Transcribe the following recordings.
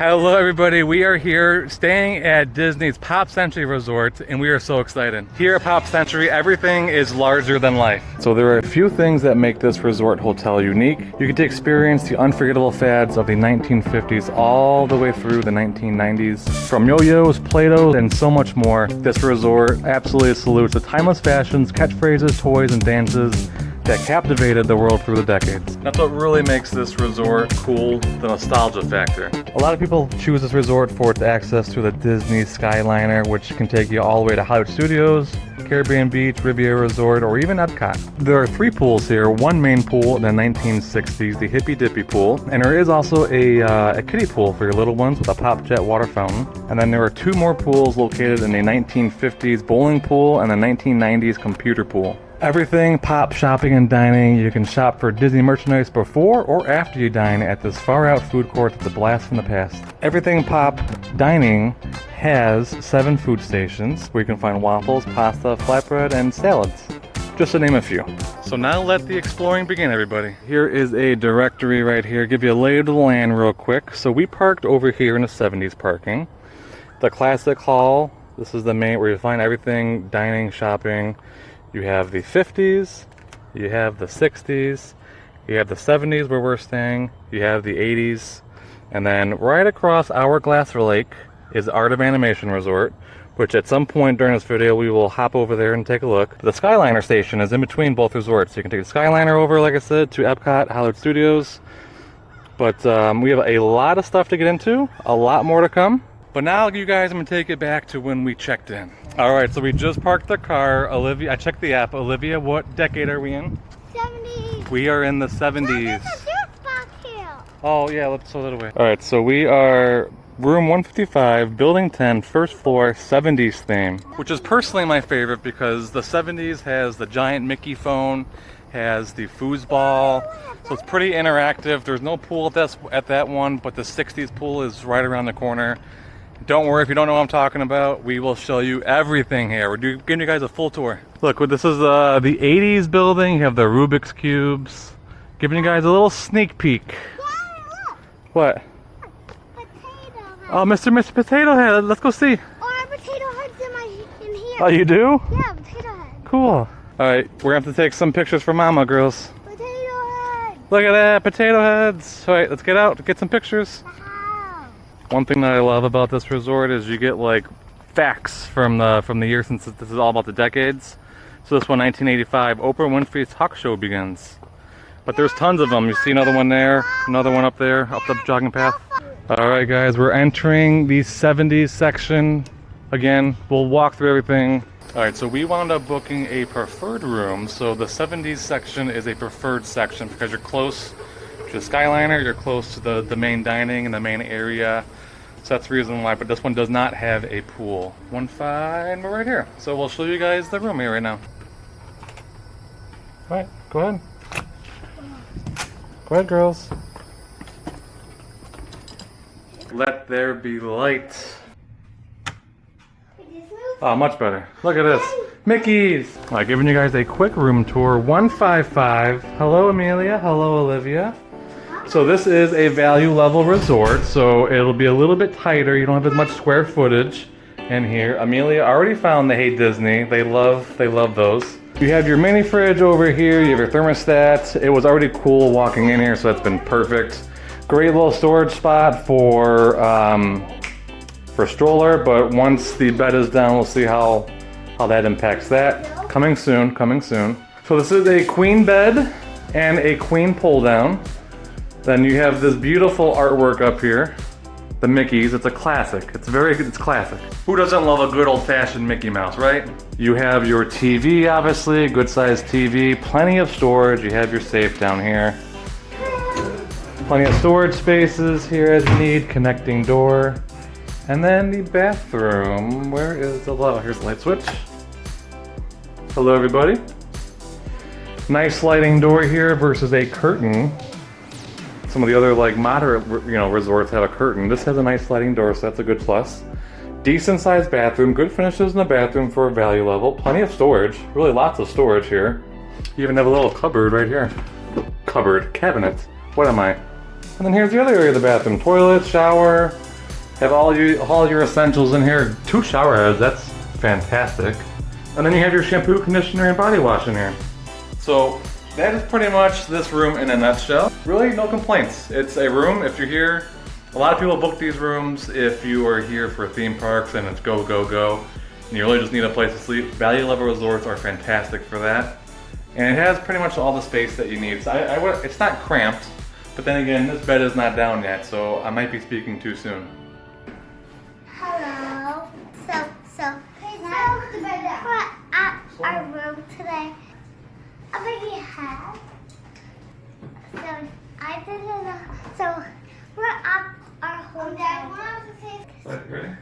Hello everybody, we are here staying at Disney's Pop Century Resort and we are so excited. Here at Pop Century, everything is larger than life. So there are a few things that make this resort hotel unique. You get to experience the unforgettable fads of the 1950s all the way through the 1990s. From yo-yos, Play-Doh, and so much more, this resort absolutely salutes the timeless fashions, catchphrases, toys, and dances that captivated the world through the decades. That's what really makes this resort cool, the nostalgia factor. A lot of people choose this resort for its access to the Disney Skyliner, which can take you all the way to Hollywood Studios, Caribbean Beach, Riviera Resort, or even Epcot. There are 3 pools here, one main pool in the 1960s, the Hippy Dippy pool, and there is also a kiddie pool for your little ones with a pop jet water fountain. And then there are 2 more pools located in the 1950s bowling pool and the 1990s computer pool. Everything pop shopping and dining. You can shop for Disney merchandise before or after you dine at this far out food court that's a blast from the past. Everything Pop Dining has 7 food stations where you can find waffles, pasta, flatbread, and salads, just to name a few. So now let the exploring begin, everybody. Here is a directory right here. Give you a lay of the land real quick. So we parked over here in the 70s parking. The Classic Hall, this is the main where you find everything dining, shopping. You have the 50s, you have the 60s, you have the 70s where we're staying, you have the 80s, and then right across Hourglass Lake is Art of Animation Resort, which at some point during this video we will hop over there and take a look. The Skyliner station is in between both resorts, so you can take the Skyliner over, like I said, to Epcot, Hollywood Studios. But we have a lot of stuff to get into, a lot more to come. But now, you guys, I'm going to take it back to when we checked in. Alright, so we just parked the car. Olivia, I checked the app. Olivia, what decade are we in? 70s. We are in the 70s. There's a jukebox here. Oh, yeah, let's throw that away. Alright, so we are room 155, building 10, first floor, 70s theme. Which is personally my favorite because the 70s has the giant Mickey phone, has the foosball, so it's pretty interactive. There's no pool at that one, but the 60s pool is right around the corner. Don't worry if you don't know what I'm talking about. We will show you everything here. We're giving you guys a full tour. Look, this is the 80s building. You have the Rubik's Cubes. Giving you guys a little sneak peek. Yeah, look. What? Potato Head. Oh, Mr. Potato Head. Let's go see. Oh, Potato Head's in here. Oh, you do? Yeah, Potato Head. Cool. Alright, we're going to have to take some pictures for Mama, girls. Potato Head. Look at that, potato heads. Alright, let's get out, get some pictures. Wow. One thing that I love about this resort is you get like facts from the year, since this is all about the decades. So this one, 1985, Oprah Winfrey's talk show begins. But there's tons of them. You see another one there, another one up there, up the jogging path. Alright guys, we're entering the 70s section. Again, we'll walk through everything. Alright, so we wound up booking a preferred room. So the 70s section is a preferred section because you're close to the Skyliner, you're close to the main dining and the main area. So that's the reason why, but this one does not have a pool. We're right here. So we'll show you guys the room here right now. Alright, go ahead. Go ahead, girls. Let there be light. Oh, much better. Look at this. Mickey's! Alright, giving you guys a quick room tour. 155. Hello, Amelia. Hello, Olivia. So this is a value level resort, so it'll be a little bit tighter. You don't have as much square footage in here. Amelia already found the Hey Disney. They love those. You have your mini fridge over here. You have your thermostat. It was already cool walking in here, so that's been perfect. Great little storage spot for stroller, but once the bed is down, we'll see how that impacts that. Coming soon, coming soon. So this is a queen bed and a queen pull down. Then you have this beautiful artwork up here, the Mickeys. It's a classic. It's classic. Who doesn't love a good old-fashioned Mickey Mouse, right? You have your TV, obviously, good sized TV, plenty of storage. You have your safe down here. Plenty of storage spaces here as you need, connecting door. And then the bathroom, where is the light? Here's the light switch. Hello everybody. Nice sliding door here versus a curtain. Some of the other like moderate, resorts have a curtain. This has a nice sliding door, so that's a good plus. Decent sized bathroom, good finishes in the bathroom for a value level. Plenty of storage, really lots of storage here. You even have a little cupboard right here. Cabinet, what am I? And then here's the other area of the bathroom. Toilet, shower, Have all your essentials in here. 2 shower heads, that's fantastic. And then you have your shampoo, conditioner, and body wash in here. So that is pretty much this room in a nutshell. Really, no complaints. It's a room, if you're here, a lot of people book these rooms if you are here for theme parks and it's go, go, go. And you really just need a place to sleep. Value level resorts are fantastic for that. And it has pretty much all the space that you need. So it's not cramped, but then again, this bed is not down yet, so I might be speaking too soon. Hello. So we're at our room today. I already have. So I didn't know. So we're at our hotel. Ready?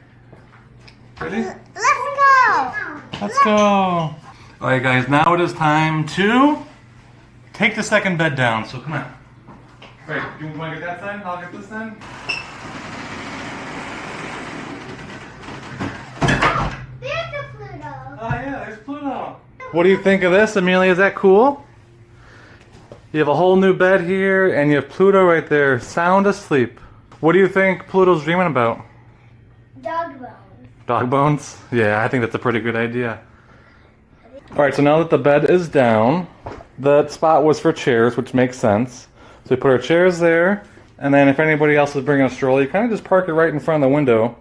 Ready? Let's go. Let's go. All right, guys. Now it is time to take the second bed down. So come on. Wait, you want to get that side? I'll get this side. There's the Pluto. Oh yeah, there's Pluto. What do you think of this, Amelia? Is that cool? You have a whole new bed here, and you have Pluto right there, sound asleep. What do you think Pluto's dreaming about? Dog bones. Dog bones? Yeah, I think that's a pretty good idea. Alright, so now that the bed is down, the spot was for chairs, which makes sense. So we put our chairs there, and then if anybody else is bringing a stroller, you kind of just park it right in front of the window,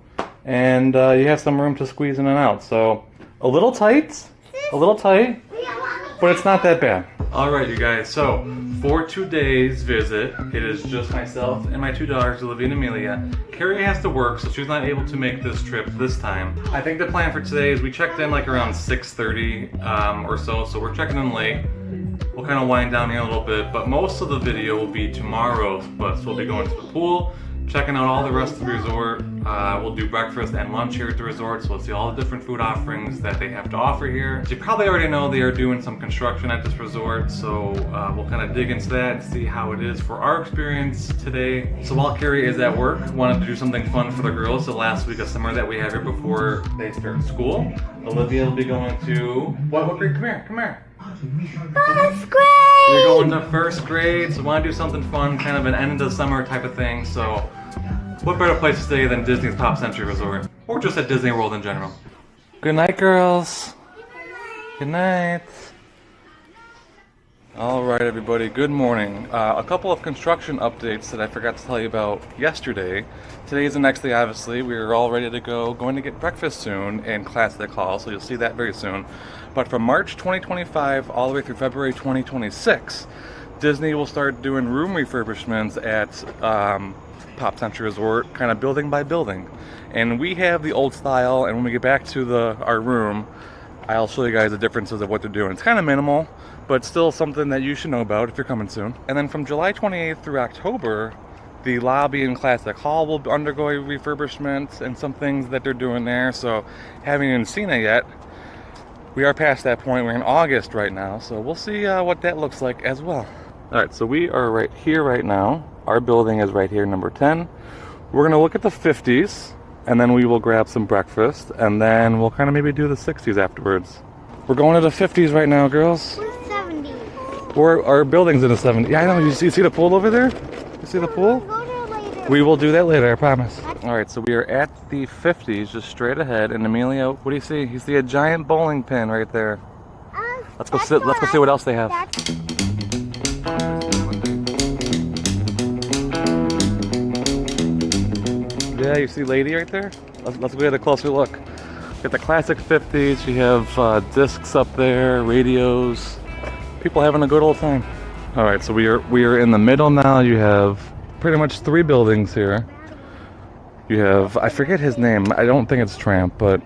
and you have some room to squeeze in and out. So a little tight, but it's not that bad. Alright, you guys, so for today's visit, it is just myself and my 2 daughters, Olivia and Amelia. Carrie has to work, so she's not able to make this trip this time. I think the plan for today is we checked in like around 6:30 or so we're checking in late. We'll kind of wind down here a little bit, but most of the video will be tomorrow. But we'll be going to the pool, checking out all the rest of the resort. We'll do breakfast and lunch here at the resort, so we'll see all the different food offerings that they have to offer here. As you probably already know, they are doing some construction at this resort, so we'll kind of dig into that and see how it is for our experience today. So while Carrie is at work, wanted to do something fun for the girls the last week of summer that we have here before they start school. Olivia will be going to, what grade? Come here. First grade. You're going to 1st grade, so want to do something fun, kind of an end of the summer type of thing. So what better place to stay than Disney's Pop Century Resort, or just at Disney World in general. Good night, girls. Good night. All right, everybody, good morning. A couple of construction updates that I forgot to tell you about yesterday. Today is the next day, obviously. We're all ready to go, going to get breakfast soon in Classic Hall, so you'll see that very soon. But from March 2025 all the way through February 2026, Disney will start doing room refurbishments at Pop Century Resort, kind of building by building. And we have the old style, and when we get back to our room, I'll show you guys the differences of what they're doing. It's kind of minimal, but still something that you should know about if you're coming soon. And then from July 28th through October, the lobby in Classic Hall will undergo a refurbishment and some things that they're doing there. So haven't even seen it yet. We are past that point. We're in August right now, so we'll see what that looks like as well. All right, so we are right here right now. Our building is right here, number 10. We're gonna look at the 50s, and then we will grab some breakfast, and then we'll kind of maybe do the 60s afterwards. We're going to the 50s right now, girls. We're 70. Our building's in the 70s. Yeah, I know. You see the pool over there? You see the pool? We'll go there later. We will do that later, I promise. All right, so we are at the 50s, just straight ahead. And Amelia, what do you see? You see a giant bowling pin right there. Let's go sit. Let's go see what else they have. Yeah, you see Lady right there? Let's go get a closer look. Get the classic 50s. You have discs up there, radios. People having a good old time. All right, so we are in the middle now. You have pretty much 3 buildings here. You have, I forget his name. I don't think it's Tramp, but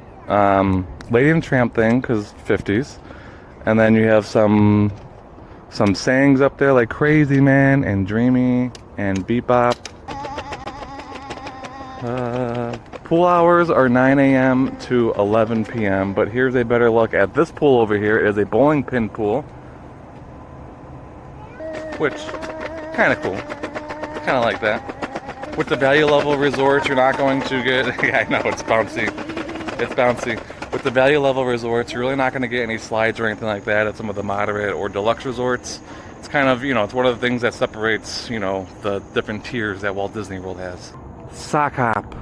Lady and Tramp thing, because 50s. And then you have some sayings up there like Crazy Man and Dreamy and Bebop. Pool hours are 9 a.m. to 11 p.m. But here's a better look at this pool over here. It is a bowling pin pool, which kind of cool. Kind of like that. With the value level resorts, you're not going to get. Yeah, I know it's bouncy. It's bouncy. With the value level resorts, you're really not going to get any slides or anything like that at some of the moderate or deluxe resorts. It's kind of, it's one of the things that separates, the different tiers that Walt Disney World has. Sock hop.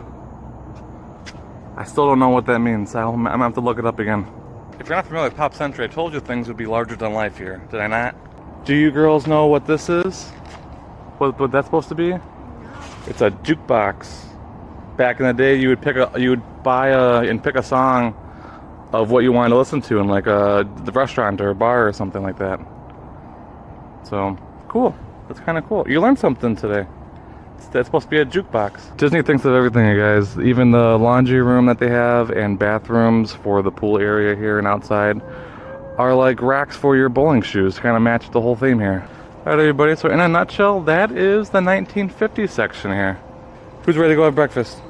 I still don't know what that means. I'm gonna have to look it up again. If you're not familiar with Pop Century, I told you things would be larger than life here. Did I not? Do you girls know what this is? What that's supposed to be? It's a jukebox. Back in the day, you would buy and pick a song of what you wanted to listen to in like the restaurant or a bar or something like that. So cool. That's kind of cool. You learned something today. That's supposed to be a jukebox. Disney thinks of everything, you guys. Even the laundry room that they have and bathrooms for the pool area here and outside are like racks for your bowling shoes. Kind of match the whole theme here. All right, everybody. So in a nutshell, that is the 1950s section here. Who's ready to go have breakfast?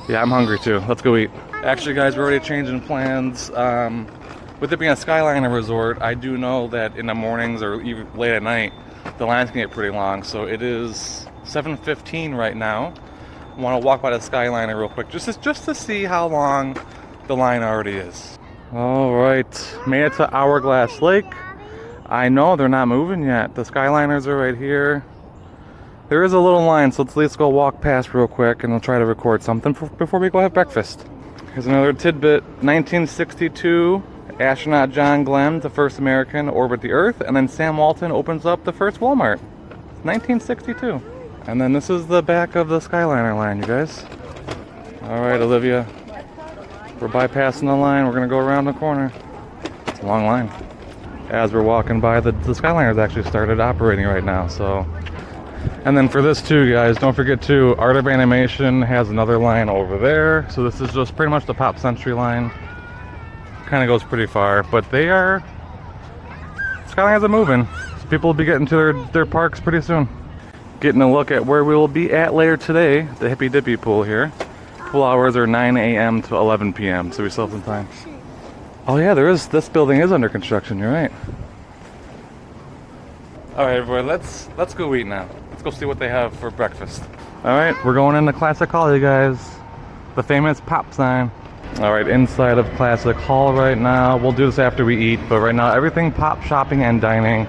Yeah, I'm hungry too. Let's go eat. Actually, guys, we're already changing plans. With it being a Skyliner resort, I do know that in the mornings or even late at night, the lines can get pretty long. So it is 7:15 right now. I want to walk by the Skyliner real quick, just to see how long the line already is. All right, made it to Hourglass Lake. I know they're not moving yet. The Skyliners are right here. There is a little line, so let's at least go walk past real quick and we'll try to record something before we go have breakfast. Here's another tidbit. 1962, astronaut John Glenn, the first American to orbit the Earth, and then Sam Walton opens up the first Walmart. 1962. And then this is the back of the Skyliner line, you guys. All right, Olivia. We're bypassing the line. We're gonna go around the corner. It's a long line. As we're walking by, the Skyliner's actually started operating right now, so. And then for this too, guys, don't forget too, Art of Animation has another line over there. So this is just pretty much the Pop Century line. Kind of goes pretty far, but Skyliners are moving. So people will be getting to their parks pretty soon. Getting a look at where we will be at later today, the Hippy Dippy pool here. Pool hours are 9 a.m. to 11 p.m. So we still have some time. Oh yeah, this building is under construction, you're right. All right, everybody, let's go eat now. Let's go see what they have for breakfast. All right, we're going into Classic Hall, you guys. The famous pop sign. All right, inside of Classic Hall right now. We'll do this after we eat, but right now everything pop shopping and dining.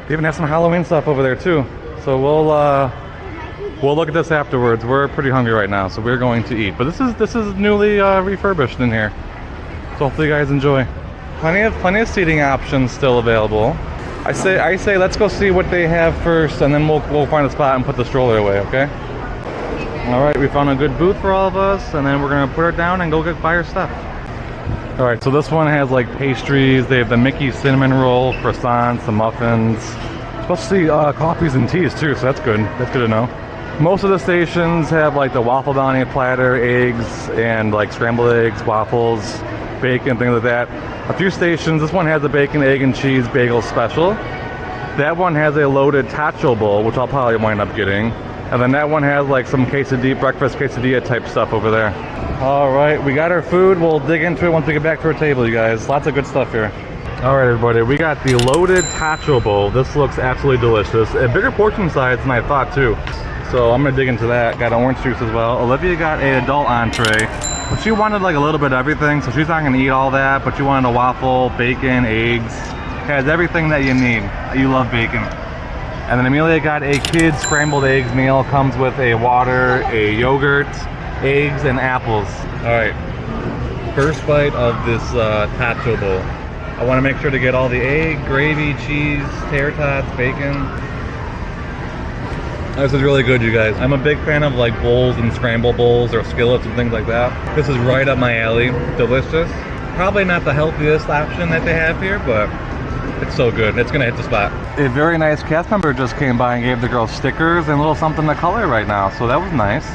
They even have some Halloween stuff over there too. So we'll look at this afterwards. We're pretty hungry right now, so we're going to eat. But this is newly refurbished in here. So hopefully you guys enjoy. Plenty of seating options still available. I say let's go see what they have first, and then we'll find a spot and put the stroller away, okay? All right, we found a good booth for all of us, and then we're gonna put her down and go buy her stuff. All right, so this one has like pastries. They have the Mickey cinnamon roll, croissants, the muffins. Supposed to see coffees and teas too, so that's good. That's good to know. Most of the stations have like the waffle bounty platter, eggs, and like scrambled eggs, waffles, bacon, things like that. A few stations, this one has a bacon, egg, and cheese bagel special. That one has a loaded tacho bowl, which I'll probably wind up getting. And then that one has like some breakfast quesadilla type stuff over there. All right, we got our food. We'll dig into it once we get back to our table, you guys. Lots of good stuff here. All right, everybody, we got the loaded tacho bowl. This looks absolutely delicious. A bigger portion size than I thought too. So I'm gonna dig into that. Got an orange juice as well. Olivia got an adult entree. But she wanted like a little bit of everything, so she's not gonna eat all that, but she wanted a waffle, bacon, eggs. Has everything that you need. You love bacon. And then Amelia got a kid's scrambled eggs meal. Comes with a water, a yogurt, eggs, and apples. All right, first bite of this tacho bowl. I wanna make sure to get all the egg, gravy, cheese, tater tots, bacon. This is really good, you guys. I'm a big fan of like bowls and scramble bowls or skillets and things like that. This is right up my alley. Delicious. Probably not the healthiest option that they have here, but it's so good. It's gonna hit the spot. A very nice cast member just came by and gave the girls stickers and a little something to color right now, so that was nice.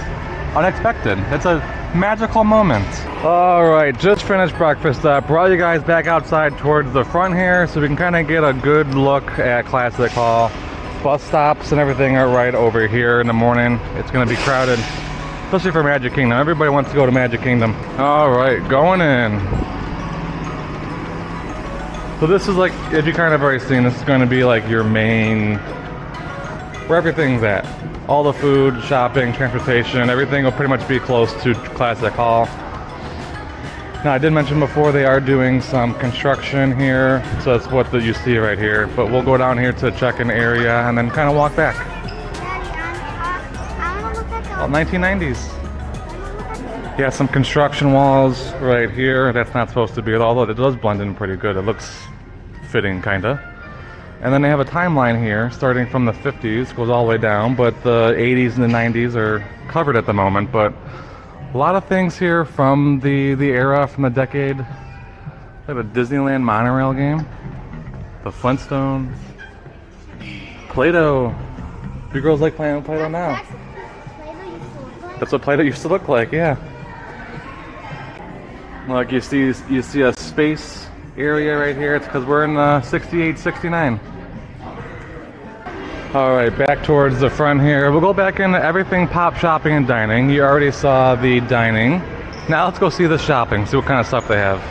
Unexpected. It's a magical moment. All right, just finished breakfast up. Brought you guys back outside towards the front here so we can kind of get a good look at Classic Hall. Bus stops and everything are right over here in the morning. It's gonna be crowded, especially for Magic Kingdom. Everybody wants to go to Magic Kingdom. All right, going in. So this is like, as you kind of already seen, this is gonna be like your main, where everything's at. All the food, shopping, transportation, everything will pretty much be close to Classic Hall. Now, I did mention before they are doing some construction here, so that's what you see right here. But we'll go down here to check an area and then kind of walk back. Daddy, I want to look at the... Oh, 1990s. Yeah, some construction walls right here. That's not supposed to be, although it does blend in pretty good. It looks fitting, kinda. And then they have a timeline here, starting from the 50s, goes all the way down, but the 80s and the 90s are covered at the moment. But a lot of things here from the era, from the decade. Like the Disneyland monorail game, the Flintstones, Play-Doh. You girls like playing with Play-Doh now? That's what Play-Doh used to look like, yeah. Like you see a space area right here. It's because we're in 68, 69. All right, back towards the front here. We'll go back into everything pop shopping and dining. You already saw the dining. Now let's go see the shopping, see what kind of stuff they have.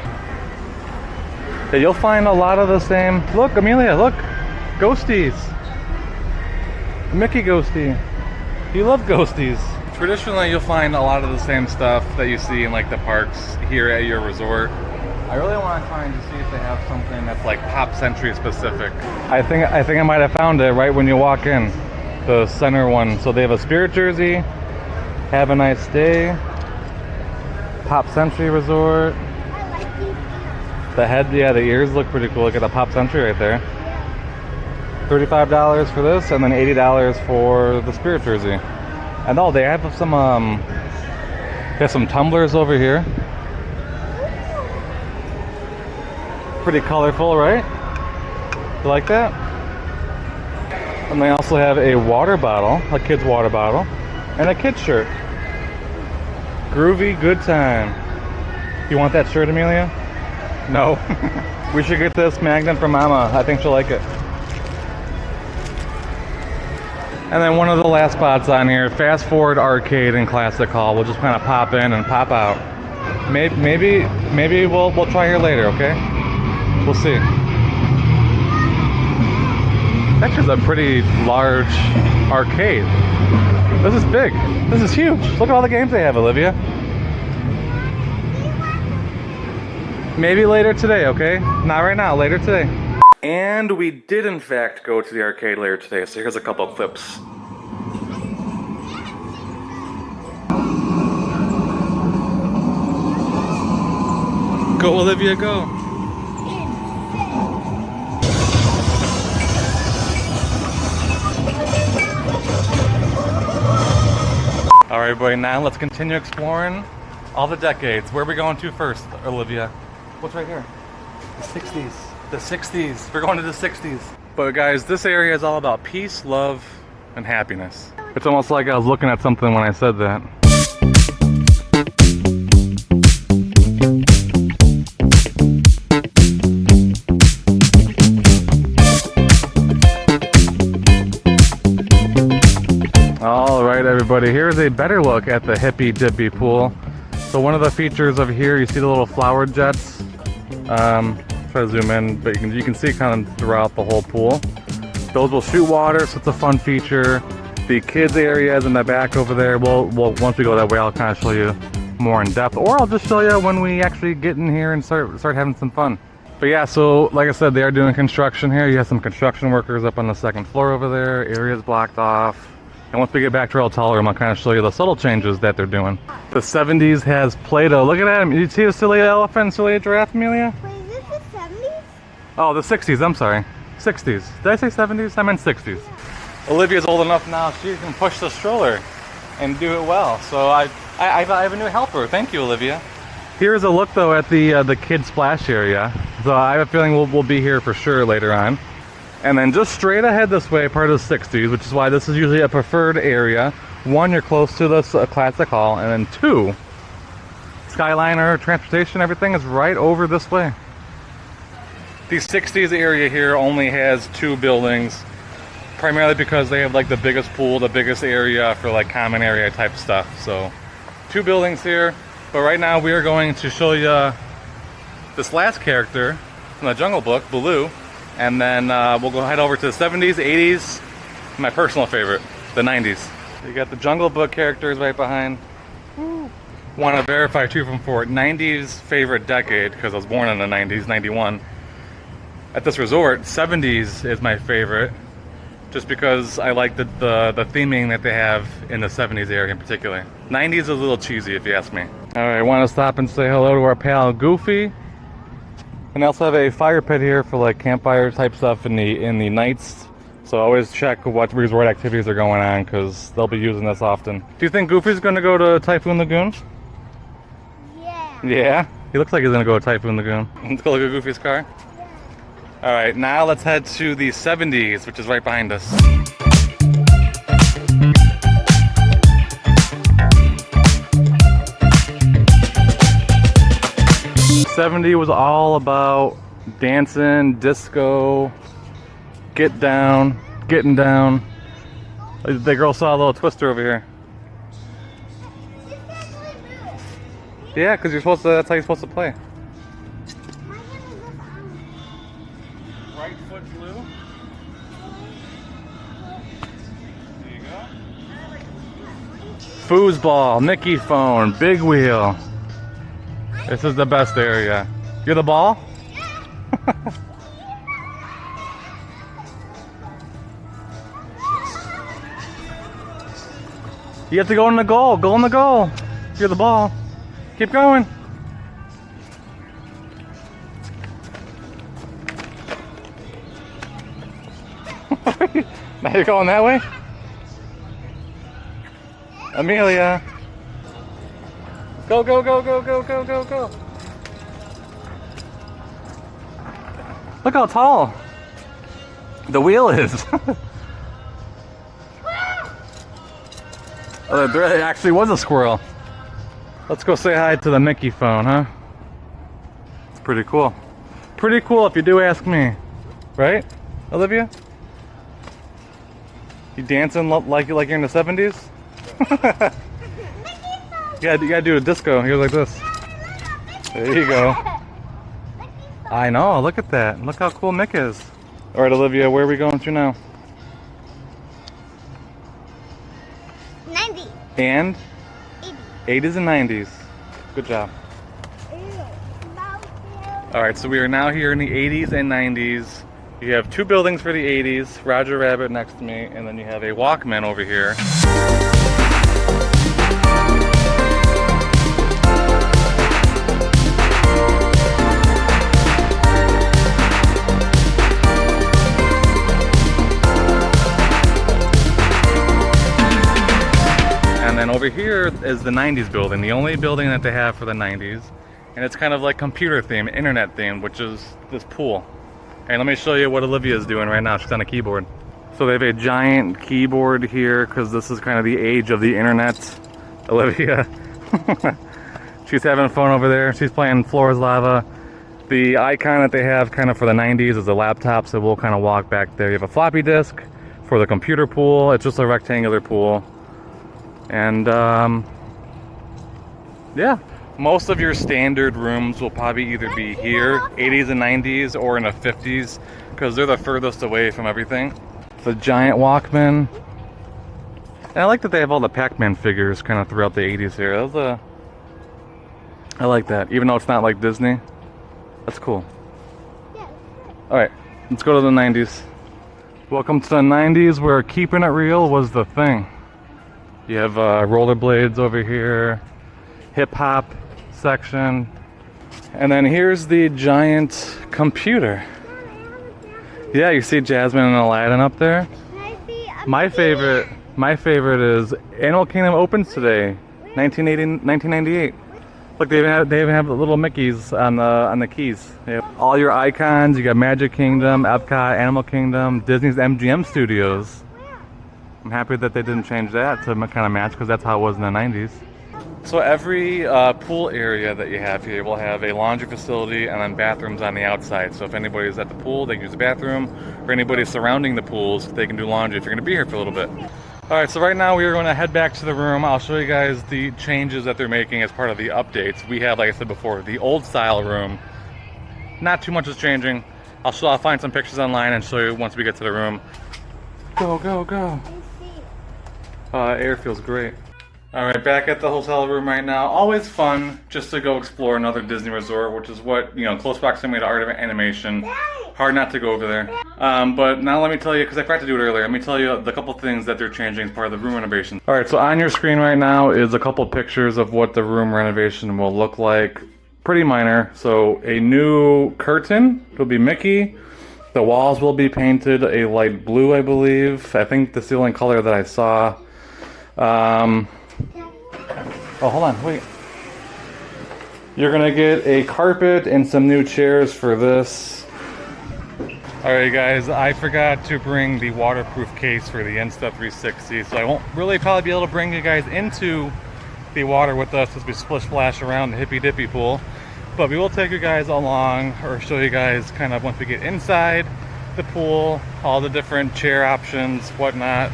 Yeah, you'll find a lot of the same. Look, Amelia, look, ghosties. Mickey ghosty. You love ghosties. Traditionally, you'll find a lot of the same stuff that you see in like the parks here at your resort. I really want to try and see if they have something that's like Pop Century specific. I think I might have found it right when you walk in, the center one. So they have a Spirit jersey. Have a nice day. Pop Century Resort. The head, yeah, the ears look pretty cool. Look at the Pop Century right there. $35 for this, and then $80 for the Spirit jersey. And oh, they have some tumblers over here. Pretty colorful, right? You like that? And they also have a water bottle, a kid's water bottle, and a kid's shirt. Groovy good time. You want that shirt, Amelia? No. We should get this magnet for Mama. I think she'll like it. And then one of the last spots on here, Fast Forward Arcade and Classic Hall. We'll just kind of pop in and pop out. Maybe we'll try here later, okay? We'll see. That's just a pretty large arcade. This is big. This is huge. Look at all the games they have, Olivia. Maybe later today, okay? Not right now, later today. And we did in fact go to the arcade later today, so here's a couple of clips. Go, Olivia, go. All right, everybody, now let's continue exploring all the decades. Where are we going to first, Olivia? What's right here? The 60s. The 60s. We're going to the 60s. But guys, this area is all about peace, love, and happiness. It's almost like I was looking at something when I said that. All right, everybody, here's a better look at the Hippy Dippy pool. So one of the features of here, you see the little flower jets. Try to zoom in, but you can see kind of throughout the whole pool. Those will shoot water, so it's a fun feature. The kids area is in the back over there. We'll once we go that way, I'll kind of show you more in depth, or I'll just show you when we actually get in here and start having some fun. But yeah, so like I said, they are doing construction here. You have some construction workers up on the second floor over there. Area's blocked off. And once we get back to our hotel room, I'll kind of show you the subtle changes that they're doing. The 70s has Play-Doh. Look at that. You see a silly elephant, silly giraffe, Amelia? Wait, is this the 70s? Oh, the 60s, I'm sorry. 60s. Did I say 70s? I meant 60s. Olivia's old enough now, she can push the stroller and do it well. So I have a new helper. Thank you, Olivia. Here's a look, though, at the kids' splash area. So I have a feeling we'll be here for sure later on. And then just straight ahead this way, part of the 60s, which is why this is usually a preferred area. One, you're close to this Classic Hall, and then two, Skyliner, transportation, everything is right over this way. The 60s area here only has two buildings, primarily because they have like the biggest pool, the biggest area for like common area type stuff. So two buildings here, but right now we are going to show you this last character from the Jungle Book, Baloo. And then we'll go head over to the 70s, 80s, my personal favorite, the 90s. You got the Jungle Book characters right behind. Want to verify too from Fort, 90s favorite decade, because I was born in the 90s, 91. At this resort, 70s is my favorite, just because I like the theming that they have in the 70s area in particular. 90s is a little cheesy if you ask me. All right, I want to stop and say hello to our pal Goofy. And they also have a fire pit here for like campfire type stuff in the nights. So always check what resort activities are going on because they'll be using this often. Do you think Goofy's going to go to Typhoon Lagoon? Yeah. Yeah? He looks like he's going to go to Typhoon Lagoon. Let's go look at Goofy's car. Yeah. All right, now let's head to the 70s, which is right behind us. 70 was all about dancing, disco, getting down. The girl saw a little twister over here. This actually moves. Yeah, because that's how you're supposed to play. My hand is just on. Right foot blue. There you go. Foosball, Mickey phone, big wheel. This is the best area. You're the ball? You have to go in the goal. Go in the goal. You're the ball. Keep going. Now you're going that way? Amelia. Go, go, go, go, go, go, go, go. Look how tall the wheel is. Oh, there actually was a squirrel. Let's go say hi to the Mickey phone, huh? It's pretty cool. Pretty cool if you do ask me. Right, Olivia? You dancing like you're in the 70s? Yeah, you gotta do a disco. Here like this. There you go. I know, look at that. Look how cool Mick is. Alright, Olivia, where are we going to now? 90. And? 80. 80s and 90s. Good job. Alright, so we are now here in the 80s and 90s. You have two buildings for the 80s, Roger Rabbit next to me, and then you have a Walkman over here. And then over here is the 90s building, the only building that they have for the 90s. And it's kind of like computer themed, internet themed, which is this pool. And let me show you what Olivia's doing right now. She's on a keyboard. So they have a giant keyboard here because this is kind of the age of the internet. Olivia, she's having fun over there. She's playing Floor is Lava. The icon that they have kind of for the 90s is a laptop, so we'll kind of walk back there. You have a floppy disk for the computer pool. It's just a rectangular pool. And yeah, most of your standard rooms will probably either be here, 80s and 90s, or in the 50s, because they're the furthest away from everything. The giant Walkman. And I like that they have all the Pac-Man figures kind of throughout the 80s here. I like that, even though it's not like Disney. That's cool. Alright, let's go to the 90s. Welcome to the 90s where keeping it real was the thing. You have rollerblades over here, hip-hop section, and then here's the giant computer. Yeah, you see Jasmine and Aladdin up there. My favorite is Animal Kingdom opens today, 1998. Look, they even have the little Mickeys on the keys. They have all your icons. You got Magic Kingdom, Epcot, Animal Kingdom, Disney's MGM Studios. I'm happy that they didn't change that to kind of match because that's how it was in the 90s. So every pool area that you have here will have a laundry facility and then bathrooms on the outside. So if anybody's at the pool, they can use the bathroom. Or anybody surrounding the pools, they can do laundry if you're going to be here for a little bit. Alright, so right now we are going to head back to the room. I'll show you guys the changes that they're making as part of the updates. We have, like I said before, the old style room. Not too much is changing. I'll find some pictures online and show you once we get to the room. Go, go, go. Air feels great. All right, back at the hotel room right now. Always fun just to go explore another Disney resort, which is what, you know, close proximity to Art of Animation. Hard not to go over there. But now let me tell you, because I forgot to do it earlier, let me tell you the couple things that they're changing as part of the room renovation. All right, so on your screen right now is a couple pictures of what the room renovation will look like. Pretty minor. So a new curtain, it'll be Mickey. The walls will be painted a light blue, I believe. I think that's the only color that I saw. Oh, hold on, wait. You're gonna get a carpet and some new chairs for this. Alright guys, I forgot to bring the waterproof case for the Insta360, so I won't really probably be able to bring you guys into the water with us as we splish splash around the hippy dippy pool. But we will take you guys along, or show you guys kind of once we get inside the pool, all the different chair options, whatnot.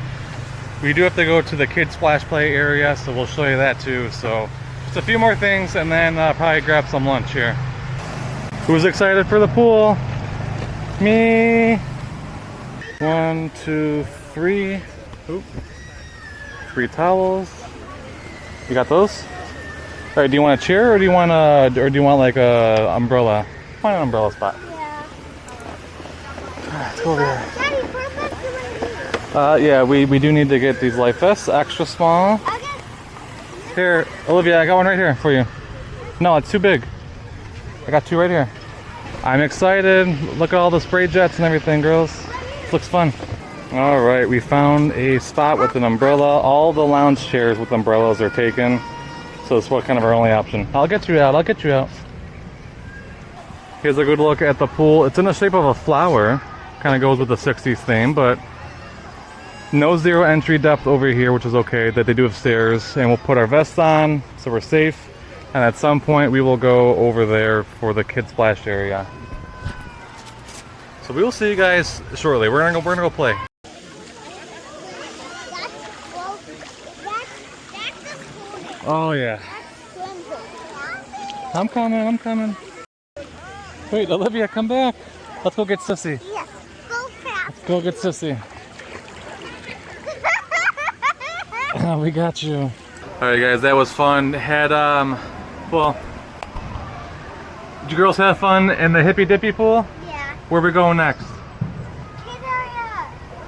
We do have to go to the kids splash play area, so we'll show you that too. So just a few more things and then probably grab some lunch here. Who's excited for the pool? Me. 1, 2, 3. Oop. 3 towels. You got those? All right, do you want a chair or do you want like a umbrella? Find an umbrella spot. Yeah. All right, let's go over here. Daddy, perfect. Yeah, we do need to get these life vests, extra small. Okay. Here, Olivia, I got one right here for you. No, it's too big. I got 2 right here. I'm excited. Look at all the spray jets and everything, girls. This looks fun. All right, we found a spot with an umbrella. All the lounge chairs with umbrellas are taken. So it's what kind of our only option. I'll get you out, I'll get you out. Here's a good look at the pool. It's in the shape of a flower. Kind of goes with the 60s theme, but no zero entry depth over here, which is okay, that they do have stairs. And we'll put our vests on, so we're safe. And at some point, we will go over there for the kids splash area. So we will see you guys shortly. We're gonna go play. Oh yeah. I'm coming. Wait, Olivia, come back. Let's go get Sissy. Yes, go fast. Let's go get Sissy. We got you. Alright guys, that was fun. Had, well, did you girls have fun in the hippy dippy pool? Yeah. Where are we going next? Kid area.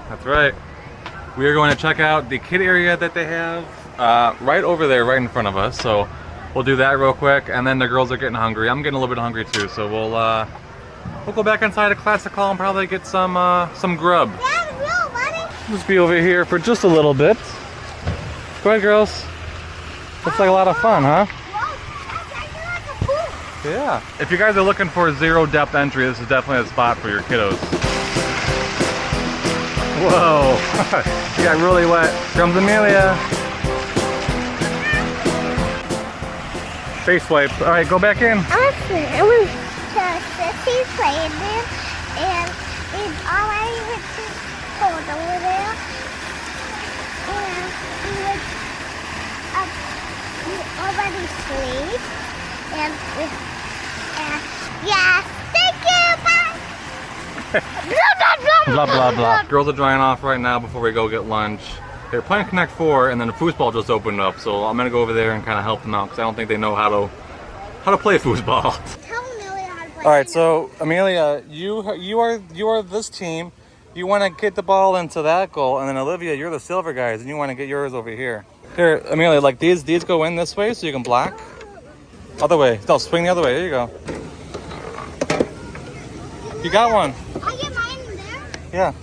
That's right. We are going to check out the kid area that they have right over there, right in front of us. So we'll do that real quick, and then the girls are getting hungry. I'm getting a little bit hungry too, so we'll go back inside a classic hall and probably get some grub. Dad, real money. Just be over here for just a little bit. Go ahead, girls. Looks like a lot of fun, huh? Whoa, that's actually like a pool. Yeah. If you guys are looking for zero depth entry, this is definitely a spot for your kiddos. Whoa. You got really wet. Here comes Amelia. Face wipe. All right, go back in. Honestly, it was Sissy's playing there, and all I went to hold over there, and he was already asleep, and yeah, thank you, bye. Blah, blah, blah. Girls are drying off right now before we go get lunch. They're playing Connect 4, and then the foosball just opened up, so I'm gonna go over there and kind of help them out because I don't think they know how to play foosball. Tell Amelia how to play. All right, so Amelia, you are this team. You want to get the ball into that goal, and then Olivia, you're the silver guys, and you want to get yours over here. Here, Amelia, like these go in this way so you can block. Other way. No, swing the other way. There you go. You got one. I get mine in there. Yeah.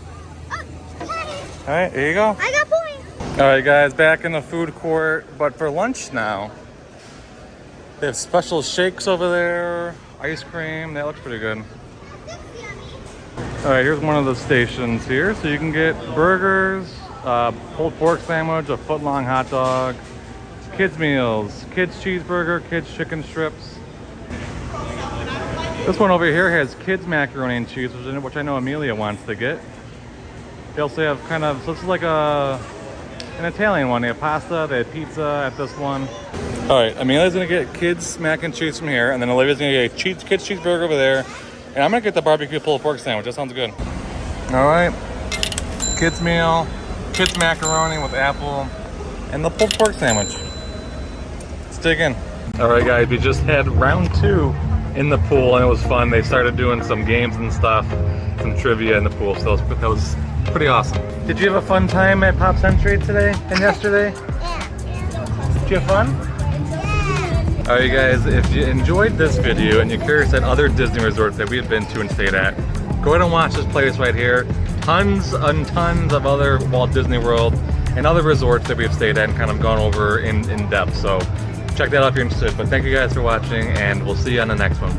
Oh, Daddy, All right, here you go. I got points. All right, guys, back in the food court, but for lunch now. They have special shakes over there, ice cream. That looks pretty good. All right, here's one of the stations here. So you can get burgers, pulled pork sandwich, a foot-long hot dog, kids meals, kids cheeseburger, kids chicken strips. This one over here has kids macaroni and cheese, which I know Amelia wants to get. They also have kind of, so this is like an Italian one. They have pasta, they have pizza at this one. All right, Amelia's gonna get kids mac and cheese from here, and then Olivia's gonna get a kids cheeseburger over there, and I'm gonna get the barbecue pulled pork sandwich. That sounds good. All right, kids meal, kids macaroni with apple, and the pulled pork sandwich. dig in. All right, guys, we just had round 2 in the pool, and it was fun. They started doing some games and stuff, some trivia in the pool, so that was pretty awesome. Did you have a fun time at Pop Century today and yesterday? Yeah. Did you have fun? Yeah. All right, you guys, if you enjoyed this video and you're curious at other Disney resorts that we've been to and stayed at, go ahead and watch this place right here. Tons and tons of other Walt Disney World and other resorts that we've stayed at and kind of gone over in depth. So check that out if you're interested. But thank you guys for watching, and we'll see you on the next one.